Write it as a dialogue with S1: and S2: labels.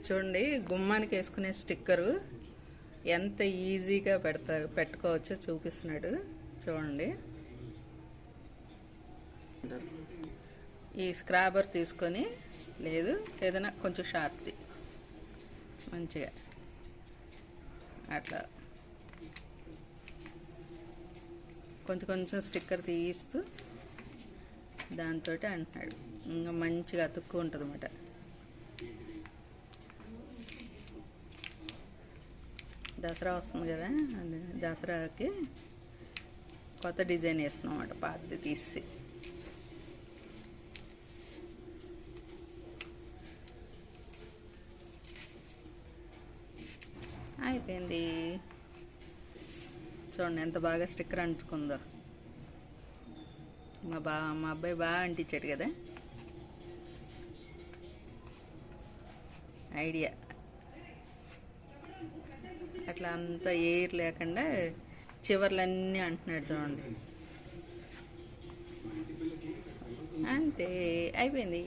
S1: చూడండి, గుమ్మానికి వేసుకునే స్టిక్కరు ఎంత ఈజీగా పెట్టుకోవచ్చో చూపిస్తున్నాడు. చూడండి, ఈ స్క్రాబర్ తీసుకొని, లేదు ఏదైనా కొంచెం షార్ప్ది మంచిగా అట్లా కొంచెం కొంచెం స్టిక్కర్ తీస్తూ దాంతో అంటున్నాడు. ఇంకా మంచిగా అతుక్కుంటుంది అన్నమాట. దసరా వస్తుంది కదా, దసరాకి కొత్త డిజైన్ వేస్తున్నాం అన్నమాట, పాతది తీసి. అయిపోయింది. చూడండి ఎంత బాగా స్టిక్కర్ అంటుకుందో. మా అబ్బాయి బాగా అంటించాడు కదా. ఐడియా అట్లా అంతా ఎయిర్ లేకుండా చివర్లన్నీ అంటున్నాడు. చూడండి, అంతే అయిపోయింది.